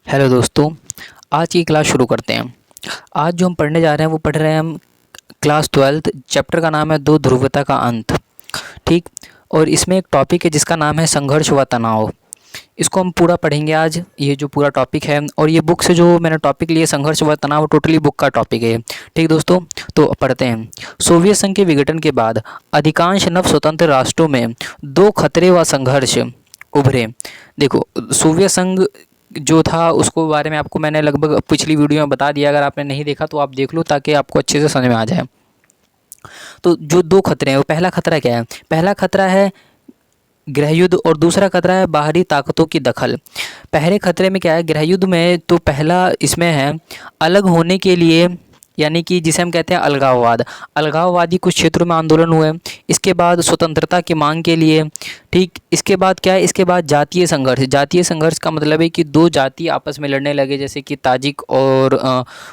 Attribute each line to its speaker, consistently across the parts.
Speaker 1: Hello दोस्तों, आज की क्लास शुरू करते हैं। आज जो हम पढ़ने जा रहे हैं वो पढ़ रहे हैं हम क्लास 12। चैप्टर का नाम है दो ध्रुवता का अंत। ठीक। और इसमें एक टॉपिक है जिसका नाम है संघर्ष व तनाव। इसको हम पूरा पढ़ेंगे आज, ये जो पूरा टॉपिक है। और ये बुक से जो मैंने टॉपिक लिया संघर्ष व तनाव, टोटली बुक का टॉपिक है। ठीक दोस्तों, तो पढ़ते हैं। सोवियत संघ के विघटन के बाद अधिकांश नव स्वतंत्र राष्ट्रों में दो खतरे व संघर्ष उभरे। देखो, सोवियत संघ जो था उसको बारे में आपको मैंने लगभग पिछली वीडियो में बता दिया। अगर आपने नहीं देखा तो आप देख लो ताकि आपको अच्छे से समझ में आ जाए। तो जो दो खतरे हैं, वो पहला खतरा क्या है? पहला खतरा है गृह युद्ध और दूसरा खतरा है बाहरी ताकतों की दखल। पहले खतरे में क्या है? गृह युद्ध में तो पहला इसमें है अलग होने के लिए, यानी कि जिसे हम कहते हैं अलगाववाद। अलगाववादी कुछ क्षेत्रों में आंदोलन हुए। इसके बाद स्वतंत्रता की मांग के लिए। ठीक। इसके बाद क्या है? इसके बाद जातीय संघर्ष। जातीय संघर्ष का मतलब है कि दो जाति आपस में लड़ने लगे, जैसे कि ताजिक और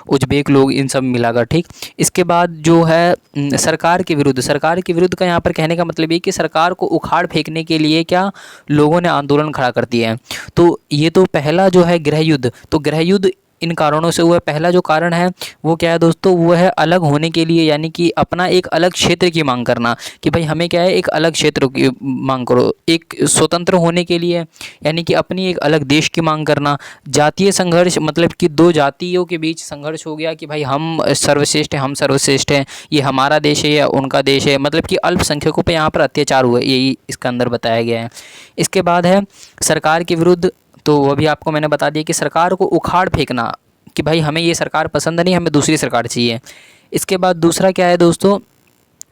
Speaker 1: उज्बेक लोग, इन सब मिलाकर। ठीक। इसके बाद जो है सरकार के विरुद्ध। सरकार के विरुद्ध का यहाँ पर कहने का मतलब ये कि सरकार को उखाड़ फेंकने के लिए क्या लोगों ने आंदोलन खड़ा कर दिया है। तो ये तो पहला जो है गृह युद्ध। तो गृह युद्ध इन कारणों से हुआ। पहला जो कारण है वो क्या है दोस्तों? वो है अलग होने के लिए, यानी कि अपना एक अलग क्षेत्र की मांग करना, कि भाई हमें क्या है, एक अलग क्षेत्र की मांग करो। एक स्वतंत्र होने के लिए, यानी कि अपनी एक अलग देश की मांग करना। जातीय संघर्ष मतलब कि दो जातियों के बीच संघर्ष हो गया कि भाई हम सर्वश्रेष्ठ हैं, हम सर्वश्रेष्ठ हैं, ये हमारा देश है या उनका देश है। मतलब कि अल्पसंख्यकों पर यहाँ पर अत्याचार हुए, यही इसका अंदर बताया गया है। इसके बाद है सरकार के विरुद्ध। तो वो भी आपको मैंने बता दिया कि सरकार को उखाड़ फेंकना, कि भाई हमें ये सरकार पसंद नहीं, हमें दूसरी सरकार चाहिए। इसके बाद दूसरा क्या है दोस्तों?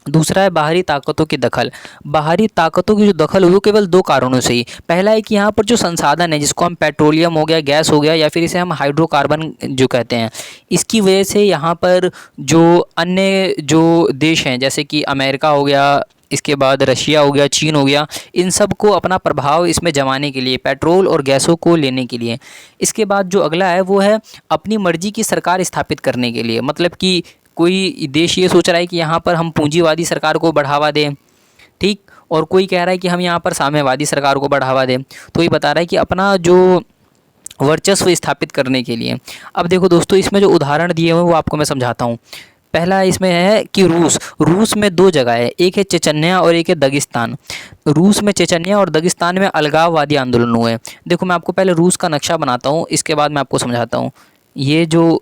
Speaker 1: दूसरा है बाहरी ताकतों की दखल। बाहरी ताकतों की जो दखल हुई वो केवल दो कारणों से ही। पहला है कि यहाँ पर जो संसाधन है, जिसको हम पेट्रोलियम हो गया, गैस हो गया, या फिर इसे हम हाइड्रोकार्बन जो कहते हैं, इसकी वजह से यहाँ पर जो अन्य जो देश हैं, जैसे कि अमेरिका हो गया, इसके बाद रशिया हो गया, चीन हो गया, इन सब को अपना प्रभाव इसमें जमाने के लिए, पेट्रोल और गैसों को लेने के लिए। इसके बाद जो अगला है वो है अपनी मर्जी की सरकार स्थापित करने के लिए। मतलब कि कोई देश ये सोच रहा है कि यहाँ पर हम पूंजीवादी सरकार को बढ़ावा दें। ठीक। और कोई कह रहा है कि हम यहाँ पर साम्यवादी सरकार को बढ़ावा दें। तो ये बता रहा है कि अपना जो वर्चस्व स्थापित करने के लिए। अब देखो दोस्तों, इसमें जो उदाहरण दिए हुए हैं वो आपको मैं समझाता हूँ। पहला इसमें है कि रूस में दो जगह है, एक है चेचन्या और एक है दगिस्तान। रूस में चेचन्या और दगिस्तान में अलगाववादी आंदोलन हुए। देखो, मैं आपको पहले रूस का नक्शा बनाता हूँ, इसके बाद मैं आपको समझाता हूँ। ये जो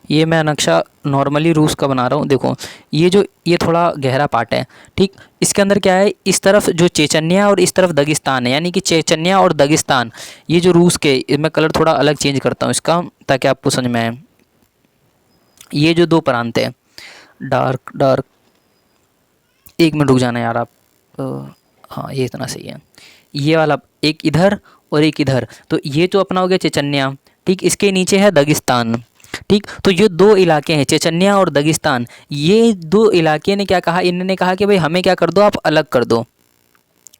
Speaker 1: ये मैं नक्शा नॉर्मली रूस का बना रहा हूँ। देखो, ये थोड़ा गहरा पार्ट है। ठीक। इसके अंदर क्या है? इस तरफ जो चेचन्या और इस तरफ दगिस्तान है, यानी कि चेचन्या और दगिस्तान, ये जो रूस के, मैं कलर थोड़ा अलग चेंज करता हूँ इसका ताकि आपको समझ में आए। ये जो दो प्रांत है, डार्क डार्क, एक मिनट रुक जाना यार आप। हाँ, ये इतना सही है। ये वाला एक इधर और एक इधर, तो ये तो अपना हो गया चेचन्या। ठीक। इसके नीचे है दगिस्तान। ठीक। तो ये दो इलाके हैं, चेचन्या और दगिस्तान। ये दो इलाके ने क्या कहा? इन्होंने कहा कि भाई हमें क्या कर दो, आप अलग कर दो।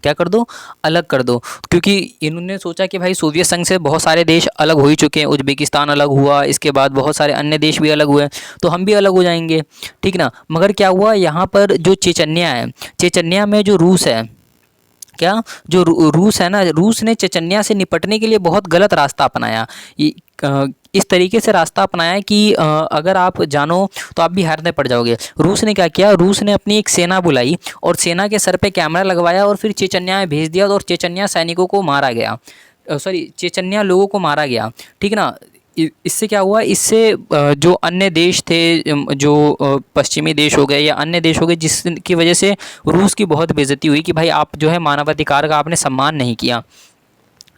Speaker 1: क्या कर दो? अलग कर दो। क्योंकि इन्होंने सोचा कि भाई सोवियत संघ से बहुत सारे देश अलग हो ही चुके हैं। उज्बेकिस्तान अलग हुआ, इसके बाद बहुत सारे अन्य देश भी अलग हुए, तो हम भी अलग हो जाएंगे। ठीक ना? मगर क्या हुआ, यहाँ पर जो चेचन्या है, चेचन्या में जो रूस है, क्या जो रूस है ना, रूस ने चेचन्या से निपटने के लिए बहुत गलत रास्ता अपनाया। इस तरीके से रास्ता अपनाया कि अगर आप जानो तो आप भी हारने पड़ जाओगे। रूस ने क्या किया? रूस ने अपनी एक सेना बुलाई और सेना के सर पे कैमरा लगवाया और फिर चेचन्या में भेज दिया, और चेचन्या सैनिकों को मारा गया। सॉरी, चेचन्या लोगों को मारा गया। ठीक ना? इससे क्या हुआ? इससे जो अन्य देश थे, जो पश्चिमी देश हो गए या अन्य देश हो गए, जिसकी वजह से रूस की बहुत बेइज्जती हुई कि भाई आप जो है मानवाधिकार का आपने सम्मान नहीं किया।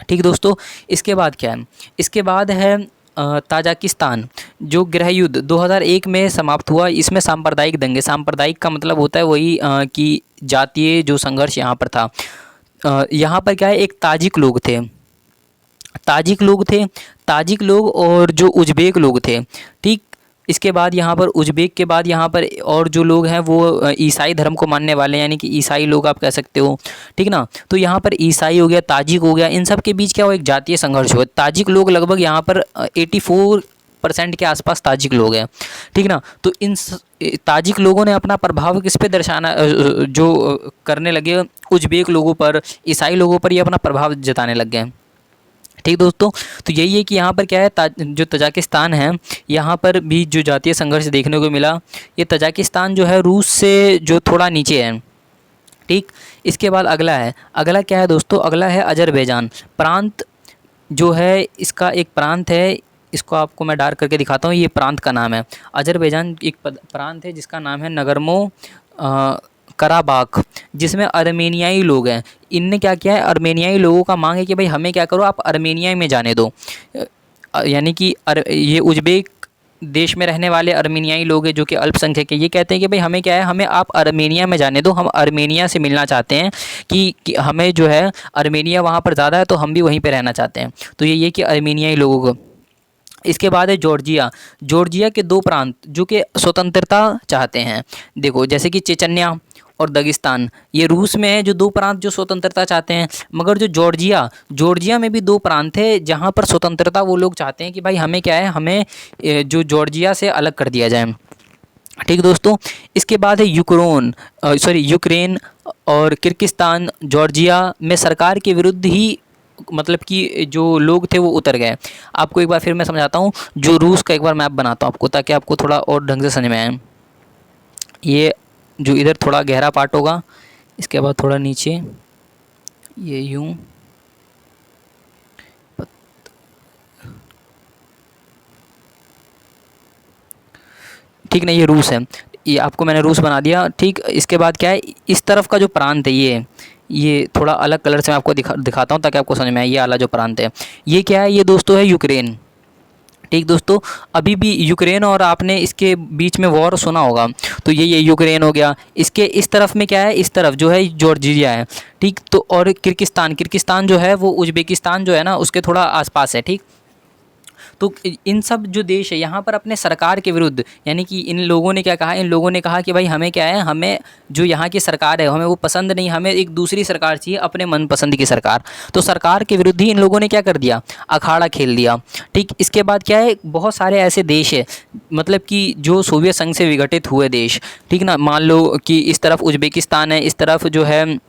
Speaker 1: ठीक दोस्तों। इसके बाद क्या है? इसके बाद है ताजिकिस्तान। जो गृह युद्ध 2001 में समाप्त हुआ, इसमें सांप्रदायिक दंगे, सांप्रदायिक का मतलब होता है वही कि जातीय जो संघर्ष यहाँ पर था। यहाँ पर क्या है? एक ताजिक लोग थे, ताजिक लोग और जो उज्बेक लोग थे। ठीक। इसके बाद यहाँ पर उज्बेक के बाद यहाँ पर और जो लोग हैं वो ईसाई धर्म को मानने वाले हैं, यानी कि ईसाई लोग आप कह सकते हो। ठीक ना? तो यहाँ पर ईसाई हो गया, ताजिक हो गया, इन सब के बीच क्या हुआ? एक जातीय संघर्ष हुआ। ताजिक लोग लगभग यहाँ पर 1% के आसपास ताजिक लोग हैं, ठीक ना। तो इन ताजिक लोगों ने अपना प्रभाव किस पे दर्शाना जो करने लगे, उज़्बेक लोगों पर, ईसाई लोगों पर ये अपना प्रभाव जताने लग गए। ठीक दोस्तों, तो यही है कि यहाँ पर क्या है, जो तजाकिस्तान है यहाँ पर भी जो जातीय संघर्ष देखने को मिला। ये तजाकिस्तान जो है रूस से जो थोड़ा नीचे है, ठीक। इसके बाद अगला क्या है दोस्तों, अगला है अजरबैजान प्रांत। जो है इसका एक प्रांत है, इसको आपको मैं डार्क करके दिखाता हूँ। ये प्रांत का नाम है अजरबैजान, एक प्रांत है जिसका नाम है नगर्मो कराबाख, जिसमें अर्मेनियाई लोग हैं। इनने क्या किया है, अर्मेनियाई लोगों का मांग है कि भाई हमें क्या करो, आप अर्मेनिया में जाने दो। यानी कि ये उज़्बेक देश में रहने वाले अर्मेनियाई लोग हैं जो कि अल्पसंख्यक है, ये कहते हैं कि भाई हमें क्या है, हमें आप अर्मेनिया में जाने दो, हम अर्मेनिया से मिलना चाहते हैं कि हमें जो है अर्मेनिया वहाँ पर ज़्यादा है तो हम भी वहीं पे रहना चाहते हैं। तो ये कि अर्मेनियाई लोगों को। इसके बाद है जॉर्जिया। जॉर्जिया के दो प्रांत जो कि स्वतंत्रता चाहते हैं, देखो जैसे कि चेचन्या और दगिस्तान, ये रूस में है जो दो प्रांत जो स्वतंत्रता चाहते हैं। मगर जो जॉर्जिया में भी दो प्रांत है जहाँ पर स्वतंत्रता वो लोग चाहते हैं कि भाई हमें क्या है, हमें जो जॉर्जिया से अलग कर दिया जाए। ठीक दोस्तों, इसके बाद है यूक्रेन और किर्गिस्तान। जॉर्जिया में सरकार के विरुद्ध ही मतलब कि जो लोग थे वो उतर गए। आपको एक बार फिर मैं समझाता हूँ, जो रूस का एक बार मैप बनाता हूँ आपको, ताकि आपको थोड़ा और ढंग से समझ में आए। ये जो इधर थोड़ा गहरा पार्ट होगा, इसके बाद थोड़ा नीचे ये यूं, ठीक ना, ये रूस है। ये आपको मैंने रूस बना दिया, ठीक। इसके बाद क्या है, इस तरफ का जो प्रांत है ये थोड़ा अलग कलर से मैं आपको दिखाता हूँ ताकि आपको समझ में आए। ये वाला जो प्रांत है ये क्या है, ये दोस्तों है यूक्रेन। ठीक दोस्तों, अभी भी यूक्रेन और आपने इसके बीच में वॉर सुना होगा, तो ये यूक्रेन हो गया। इसके इस तरफ में क्या है, इस तरफ जो है जॉर्जिया है, ठीक। तो और किर्गिस्तान जो है वो उज़्बेकिस्तान जो है ना उसके थोड़ा आसपास है, ठीक। तो इन सब जो देश है यहाँ पर अपने सरकार के विरुद्ध, यानी कि इन लोगों ने क्या कहा, इन लोगों ने कहा कि भाई हमें क्या है, हमें जो यहाँ की सरकार है हमें वो पसंद नहीं, हमें एक दूसरी सरकार चाहिए, अपने मनपसंद की सरकार। तो सरकार के विरुद्ध ही इन लोगों ने क्या कर दिया, अखाड़ा खेल दिया, ठीक। इसके बाद क्या है, बहुत सारे ऐसे देश है मतलब कि जो सोवियत संघ से विघटित हुए देश, ठीक ना। मान लो कि इस तरफ उज़्बेकिस्तान है, इस तरफ जो है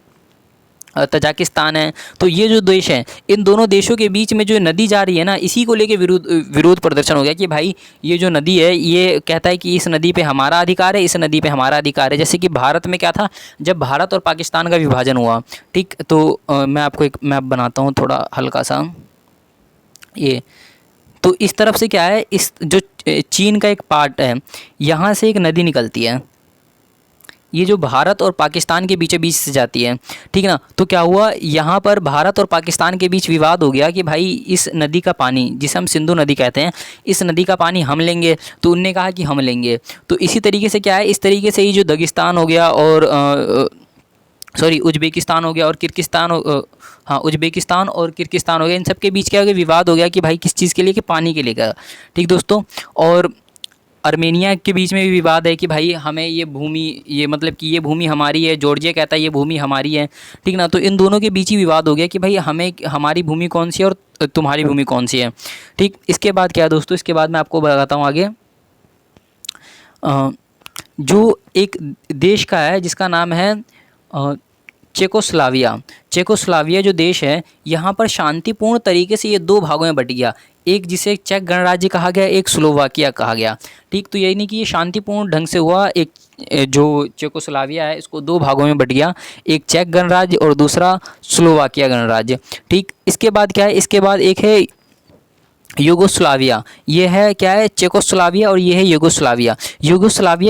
Speaker 1: तजाकिस्तान है। तो ये जो देश हैं, इन दोनों देशों के बीच में जो नदी जा रही है ना, इसी को लेके विरोध प्रदर्शन हो गया कि भाई ये जो नदी है ये कहता है कि इस नदी पे हमारा अधिकार है, इस नदी पे हमारा अधिकार है। जैसे कि भारत में क्या था, जब भारत और पाकिस्तान का विभाजन हुआ, ठीक। तो मैं आपको एक मैप बनाता हूँ थोड़ा हल्का सा। ये तो इस तरफ से क्या है, इस जो चीन का एक पार्ट है, यहाँ से एक नदी निकलती है, ये जो भारत और पाकिस्तान के बीच से जाती है, ठीक ना। तो क्या हुआ, यहाँ पर भारत और पाकिस्तान के बीच विवाद हो गया कि भाई इस नदी का पानी, जिसे हम सिंधु नदी कहते हैं, इस नदी का पानी हम लेंगे, तो उनने कहा कि हम लेंगे। तो इसी तरीके से क्या है, इस तरीके से ही जो दगिस्तान हो गया और उज़्बेकिस्तान हो गया और उज़्बेकिस्तान और किर्गिस्तान हो गया, इन सब के बीच क्या हो गया, विवाद हो गया कि भाई किस चीज़ के लिए, कि पानी के लिए का, ठीक दोस्तों। और अर्मेनिया के बीच में भी विवाद है कि भाई हमें ये भूमि, ये मतलब कि ये भूमि हमारी है, जॉर्जिया कहता है ये भूमि हमारी है, ठीक ना। तो इन दोनों के बीच ही विवाद हो गया कि भाई हमें, हमारी भूमि कौन सी है और तुम्हारी भूमि कौन सी है, ठीक। इसके बाद क्या है दोस्तों, इसके बाद मैं आपको बताता हूँ आगे। जो एक देश का है जिसका नाम है चेकोस्लाविया जो देश है, यहाँ पर शांतिपूर्ण तरीके से ये दो भागों में बट गया। एक जिसे चेक गणराज्य कहा गया, एक स्लोवाकिया कहा गया, ठीक। तो यही नहीं कि ये शांतिपूर्ण ढंग से हुआ, एक जो चेकोस्लाविया है इसको दो भागों में बट गया, एक चेक गणराज्य और दूसरा स्लोवाकिया गणराज्य, ठीक। इसके बाद क्या है, इसके बाद एक है यूगोस्लाविया। ये है क्या है, चेकोस्लाविया और ये है यूगोस्लाविया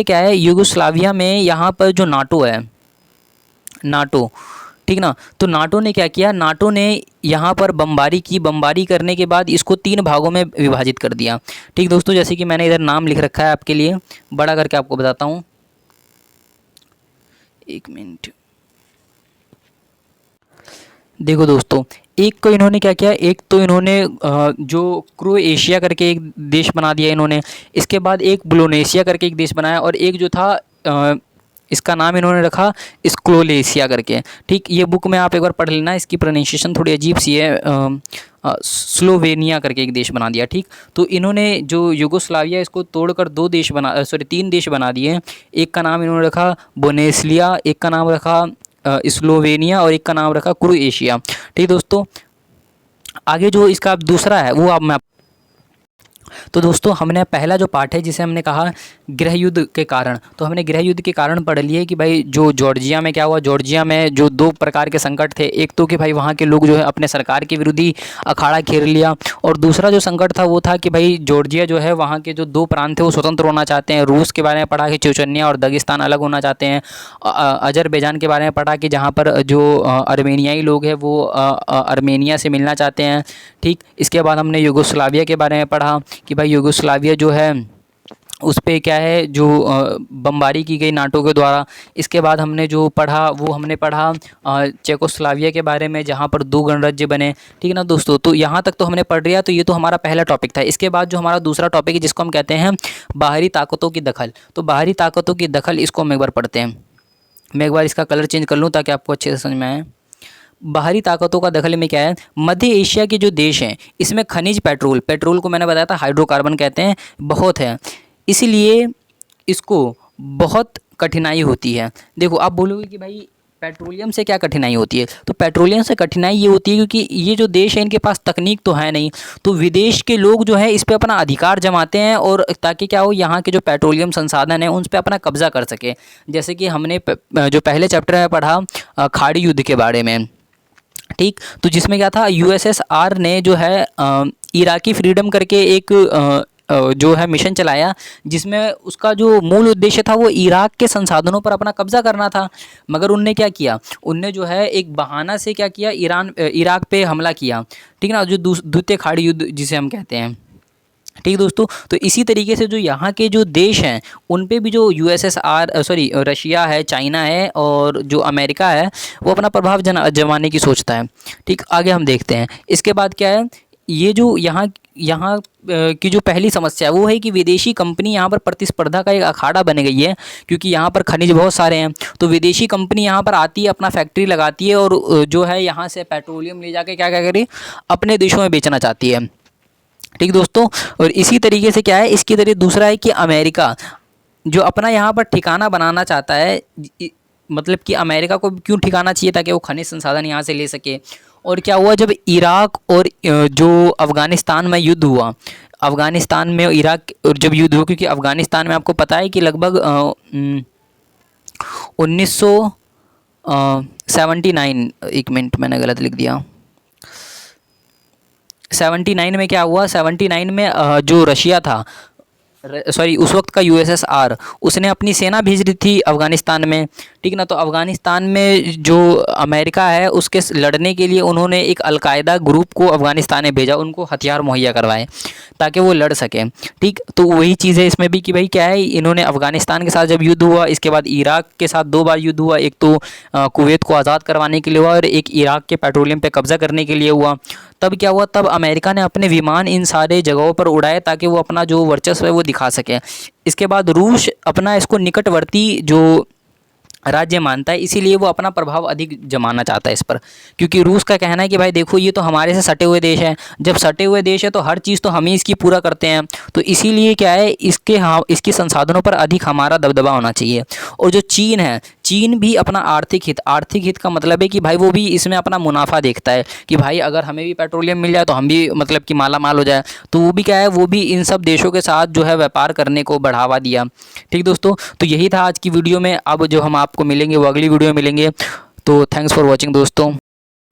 Speaker 1: क्या है, यूगोस्लाविया में यहाँ पर जो नाटो है, नाटो, ठीक ना। तो नाटो ने क्या किया, नाटो ने यहाँ पर बमबारी करने के बाद इसको 3 भागों में विभाजित कर दिया, ठीक दोस्तों। जैसे कि मैंने इधर नाम लिख रखा है आपके लिए, बड़ा करके आपको बताता हूँ, 1 मिनट। देखो दोस्तों, एक को इन्होंने क्या किया, एक तो इन्होंने जो क्रोएशिया करके एक देश बना दिया इन्होंने, इसके बाद एक ब्लोनेशिया करके एक देश बनाया, और एक जो था इसका नाम इन्होंने रखा स्क्लोलेशिया करके, ठीक। ये बुक में आप एक बार पढ़ लेना, इसकी प्रोनाउंसिएशन थोड़ी अजीब सी है, स्लोवेनिया करके एक देश बना दिया। ठीक, तो इन्होंने जो यूगोस्लाविया इसको तोड़कर 3 देश बना दिए। एक का नाम इन्होंने रखा बोनेस्लिया, एक का नाम रखा स्लोवेनिया और एक का नाम रखा क्रोएशिया। ठीक दोस्तों, आगे जो इसका दूसरा है वो अब मैं तो दोस्तों हमने पहला जो पार्ट है जिसे हमने कहा गृह युद्ध के कारण, तो हमने गृह युद्ध के कारण पढ़ लिए कि भाई जो जॉर्जिया में क्या हुआ। जॉर्जिया में जो 2 प्रकार के संकट थे, एक तो कि भाई वहाँ के लोग जो है अपने सरकार के विरोधी अखाड़ा घेर लिया, और दूसरा जो संकट था वो था कि भाई जॉर्जिया जो है वहाँ के जो 2 प्रांत थे वो स्वतंत्र होना चाहते हैं। रूस के बारे में पढ़ा कि चेचन्या और दागिस्तान अलग होना चाहते हैं। अजरबैजान के बारे में पढ़ा कि जहाँ पर जो अर्मेनियाई लोग हैं वो अर्मेनिया से मिलना चाहते हैं। ठीक, इसके बाद हमने यूगोस्लाविया के बारे में पढ़ा कि भाई यूगोस्लाविया जो है उस पे क्या है जो बमबारी की गई नाटो के द्वारा। इसके बाद हमने जो पढ़ा वो हमने पढ़ा चेकोस्लाविया के बारे में, जहाँ पर 2 गणराज्य बने। ठीक है ना दोस्तों, तो यहाँ तक तो हमने पढ़ लिया। तो ये तो हमारा पहला टॉपिक था। इसके बाद जो हमारा दूसरा टॉपिक है जिसको हम कहते हैं बाहरी ताकतों की दखल, तो बाहरी ताकतों की दखल इसको हम एक बार पढ़ते हैं। मैं एक बार इसका कलर चेंज कर लूँ ताकि आपको अच्छे से समझ में आए। बाहरी ताकतों का दखल में क्या है, मध्य एशिया के जो देश हैं इसमें खनिज पेट्रोल को मैंने बताया था हाइड्रोकार्बन कहते हैं, बहुत है, इसलिए इसको बहुत कठिनाई होती है। देखो आप बोलोगे कि भाई पेट्रोलियम से क्या कठिनाई होती है, तो पेट्रोलियम से कठिनाई ये होती है क्योंकि ये जो देश है इनके पास तकनीक तो है नहीं, तो विदेश के लोग जो है इस पे अपना अधिकार जमाते हैं, और ताकि क्या हो यहाँ के जो पेट्रोलियम संसाधन है उन पे अपना कब्जा कर सके। जैसे कि हमने जो पहले चैप्टर में पढ़ा खाड़ी युद्ध के बारे में। ठीक, तो जिसमें क्या था, यूएसएसआर ने जो है इराकी फ्रीडम करके एक जो है मिशन चलाया, जिसमें उसका जो मूल उद्देश्य था वो इराक के संसाधनों पर अपना कब्जा करना था। मगर उनने क्या किया, उनने जो है एक बहाना से क्या किया, इराक पे हमला किया। ठीक ना, जो द्वितीय खाड़ी युद्ध जिसे हम कहते हैं। ठीक दोस्तों, तो इसी तरीके से जो यहाँ के जो देश हैं उन पे भी जो रशिया है, चाइना है और जो अमेरिका है वो अपना प्रभाव जमाने की सोचता है। ठीक, आगे हम देखते हैं। इसके बाद क्या है, ये जो यहाँ की जो पहली समस्या है वो है कि विदेशी कंपनी यहाँ पर प्रतिस्पर्धा का एक अखाड़ा बन गई है, क्योंकि यहाँ पर खनिज बहुत सारे हैं। तो विदेशी कंपनी यहाँ पर आती है, अपना फैक्ट्री लगाती है और जो है यहाँ से पेट्रोलियम ले जाके क्या क्या करे, अपने देशों में बेचना चाहती है। ठीक दोस्तों, और इसी तरीके से क्या है, इसकी तरह दूसरा है कि अमेरिका जो अपना यहाँ पर ठिकाना बनाना चाहता है, मतलब कि अमेरिका को क्यों ठिकाना चाहिए, ताकि वो खनिज संसाधन यहाँ से ले सके। और क्या हुआ, जब इराक और जो अफ़गानिस्तान में युद्ध हुआ, अफ़गानिस्तान में इराक और जब युद्ध हुआ, क्योंकि अफ़गानिस्तान में आपको पता है कि लगभग 1979, एक मिनट मैंने गलत लिख दिया, 79 में क्या हुआ, 79 में जो रशिया था, उस वक्त का यूएसएसआर, उसने अपनी सेना भेज दी थी अफ़गानिस्तान में। ठीक ना, तो अफ़गानिस्तान में जो अमेरिका है उसके लड़ने के लिए उन्होंने एक अलकायदा ग्रुप को अफ़गानिस्तान में भेजा, उनको हथियार मुहैया करवाए ताकि वो लड़ सकें। ठीक, तो वही चीज़ है इसमें भी कि भाई क्या है, इन्होंने अफ़गानिस्तान के साथ जब युद्ध हुआ, इसके बाद इराक के साथ 2 बार युद्ध हुआ, एक तो कुवैत को आज़ाद करवाने के लिए हुआ और एक इराक के पेट्रोलियम पे कब्ज़ा करने के लिए हुआ। तब क्या हुआ, तब अमेरिका ने अपने विमान इन सारे जगहों पर उड़ाए ताकि वो अपना जो वर्चस्व है वो दिखा सके। इसके बाद रूस अपना इसको निकटवर्ती जो राज्य मानता है, इसीलिए वो अपना प्रभाव अधिक जमाना चाहता है इस पर, क्योंकि रूस का कहना है कि भाई देखो ये तो हमारे से सटे हुए देश हैं, जब सटे हुए देश है तो हर चीज़ तो हम ही इसकी पूरा करते हैं, तो इसीलिए क्या है, इसके संसाधनों पर अधिक हमारा दबदबा होना चाहिए। और जो चीन है, चीन भी अपना आर्थिक हित का मतलब है कि भाई वो भी इसमें अपना मुनाफा देखता है कि भाई अगर हमें भी पेट्रोलियम मिल जाए तो हम भी मतलब कि माला माल हो जाए, तो वो भी क्या है, वो भी इन सब देशों के साथ जो है व्यापार करने को बढ़ावा दिया। ठीक दोस्तों, तो यही था आज की वीडियो में। अब जो हम आपको मिलेंगे वो अगली वीडियो में मिलेंगे। तो थैंक्स फॉर वॉचिंग दोस्तों।